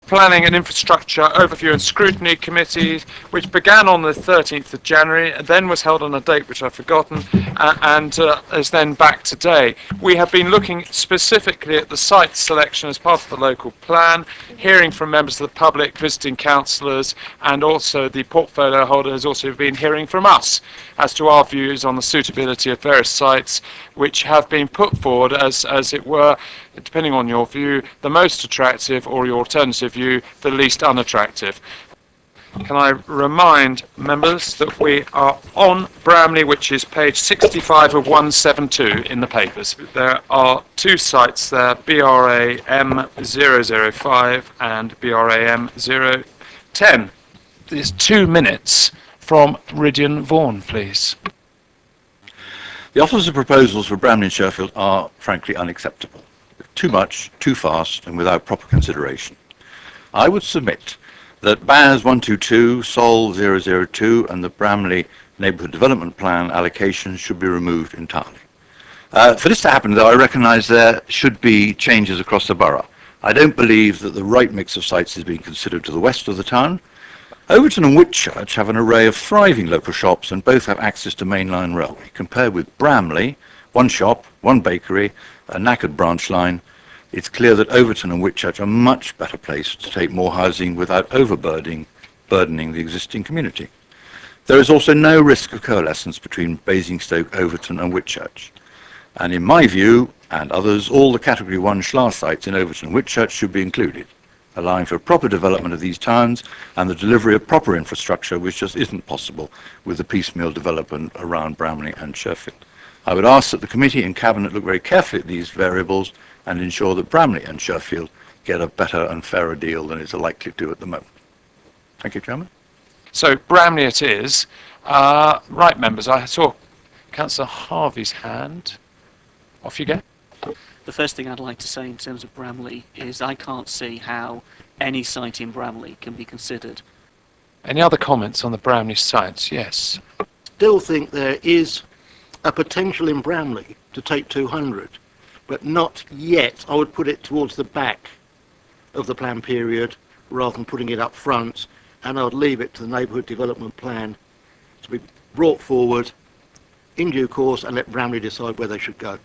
Planning and Infrastructure Overview and Scrutiny Committee, which began on the 13th of January, and then was held on a date which I've forgotten, and is then back today. We have been looking specifically at the site selection as part of the local plan, hearing from members of the public, visiting councillors, and also the portfolio holder has also been hearing from us as to our views on the suitability of various sites which have been put forward as it were, depending on your view, the most attractive, or your alternative view, the least unattractive. Can I remind members that we are on Bramley, which is page 65 of 172 in the papers. There are two sites there, BRA M005 and BRA M010. There's 2 minutes from Ridian Vaughan, please. The offers of proposals for Bramley and Sherfield are frankly unacceptable. Too much, too fast, and without proper consideration. I would submit that BAS 122, SOL 002, and the Bramley Neighbourhood Development Plan allocations should be removed entirely. For this to happen, though, I recognise there should be changes across the borough. I don't believe that the right mix of sites is being considered to the west of the town. Overton and Whitchurch have an array of thriving local shops, and both have access to mainline railway. Compared with Bramley, one shop, one bakery, a knackered branch line, it's clear that Overton and Whitchurch are much better placed to take more housing without burdening the existing community. There is also no risk of coalescence between Basingstoke, Overton and Whitchurch. And in my view, and others, all the Category 1 SLA sites in Overton and Whitchurch should be included, allowing for proper development of these towns and the delivery of proper infrastructure, which just isn't possible with the piecemeal development around Bramley and Sherfield. I would ask that the committee and cabinet look very carefully at these variables and ensure that Bramley and Sherfield get a better and fairer deal than is likely to at the moment. Thank you, Chairman. So Bramley it is. Right, members, I saw Councillor Harvey's hand. Off you go. The first thing I'd like to say in terms of Bramley is I can't see how any site in Bramley can be considered. Any other comments on the Bramley sites? Yes. Still think there is a potential in Bramley to take 200, but not yet. I would put it towards the back of the plan period rather than putting it up front, and I would leave it to the neighbourhood development plan to be brought forward in due course and let Bramley decide where they should go.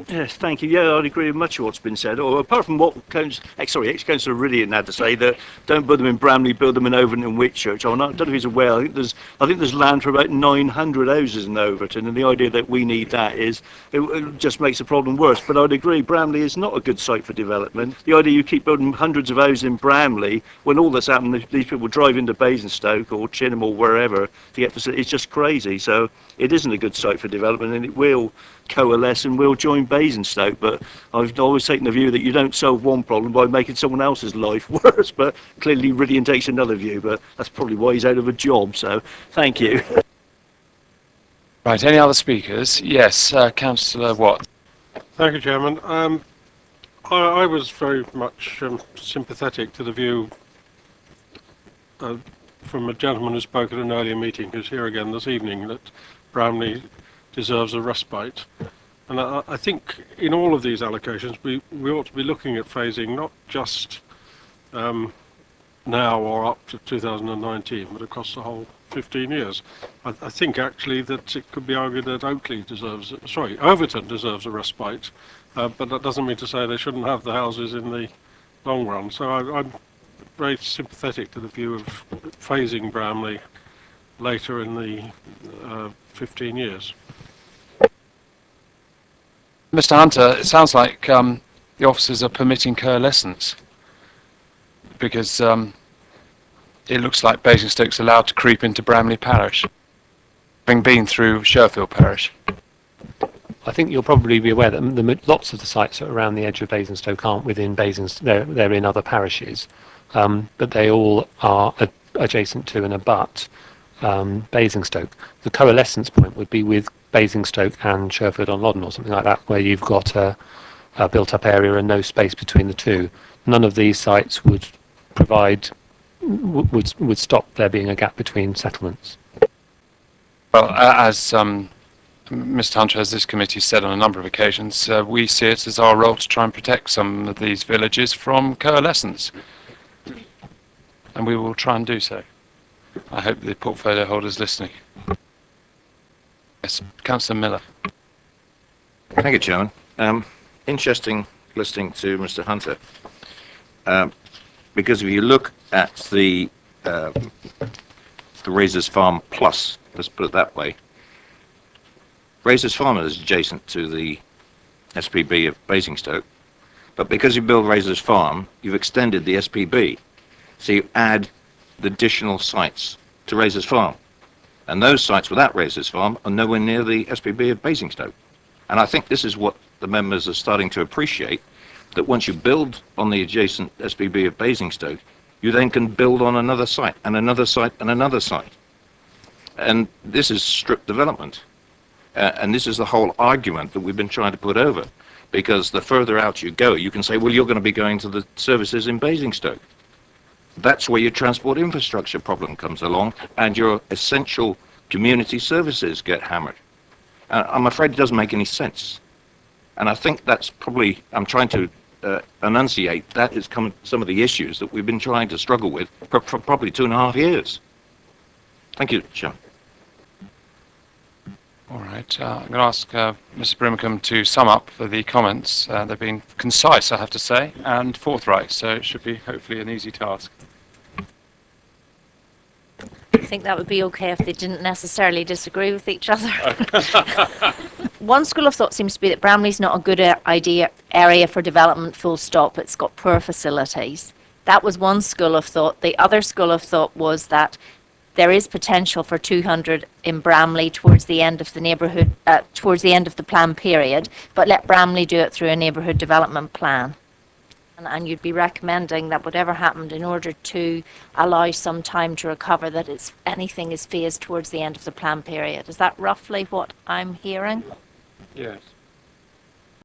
Yes, thank you. Yeah, I'd agree with much of what's been said. Or apart from what ex-Councillor Ridian had to say, that don't build them in Bramley, build them in Overton and Whitchurch. I don't know if he's aware. I think there's land for about 900 houses in Overton, and the idea that we need that is it just makes the problem worse. But I'd agree, Bramley is not a good site for development. The idea you keep building hundreds of houses in Bramley when all that's happened, these people drive into Basingstoke or Chinham or wherever to get facilities. It's just crazy. So it isn't a good site for development, and it will coalesce and will join Basingstoke. But I've always taken the view that you don't solve one problem by making someone else's life worse, but clearly Ridian takes another view, but that's probably why he's out of a job. So thank you. Right, any other speakers? Yes, Councillor Watt. Thank you, Chairman. I was very much sympathetic to the view from a gentleman who spoke at an earlier meeting, who's here again this evening, that Bramley deserves a respite. And I think in all of these allocations we ought to be looking at phasing not just now or up to 2019, but across the whole 15 years. I think actually that it could be argued that Overton deserves a respite, but that doesn't mean to say they shouldn't have the houses in the long run. So I'm very sympathetic to the view of phasing Bramley later in the 15 years. Mr. Hunter, it sounds like the officers are permitting coalescence, because it looks like Basingstoke's allowed to creep into Bramley Parish, having been through Sherfield Parish. I think you'll probably be aware that lots of the sites that are around the edge of Basingstoke aren't within Basingstoke, they're in other parishes, but they all are adjacent to and abut Basingstoke. The coalescence point would be with Basingstoke and Sherfield on Loddon or something like that, where you've got a built-up area and no space between the two. None of these sites would stop there being a gap between settlements. Well, as Mr. Hunter, as this committee said on a number of occasions, we see it as our role to try and protect some of these villages from coalescence. And we will try and do so. I hope the portfolio holder's listening. Yes, Councillor Miller. Thank you, Chairman. Interesting listening to Mr. Hunter, because if you look at the Razors Farm Plus, let's put it that way, Razors Farm is adjacent to the SPB of Basingstoke, but because you build Razors Farm, you've extended the SPB, so you add the additional sites to Razors Farm, and those sites without Razors Farm are nowhere near the SPB of Basingstoke. And I think this is what the members are starting to appreciate, that once you build on the adjacent SPB of Basingstoke, you then can build on another site, and another site, and another site. And this is strip development. And this is the whole argument that we've been trying to put over. Because the further out you go, you can say, well, you're going to be going to the services in Basingstoke. That's where your transport infrastructure problem comes along, and your essential community services get hammered. I'm afraid it doesn't make any sense. And I think that's probably, I'm trying to enunciate, that is some of the issues that we've been trying to struggle with for probably 2.5 years. Thank you, Chairman. All right, I'm going to ask Mr. Brimacombe to sum up for the comments. They've been concise, I have to say, and forthright, so it should be hopefully an easy task. I think that would be okay if they didn't necessarily disagree with each other. One school of thought seems to be that Bramley's not a good area for development, full stop. It's got poor facilities. That was one school of thought. The other school of thought was that there is potential for 200 in Bramley towards the end of the neighbourhood, towards the end of the plan period, but let Bramley do it through a neighbourhood development plan. And you'd be recommending that whatever happened, in order to allow some time to recover, that anything is phased towards the end of the plan period. Is that roughly what I'm hearing? Yes.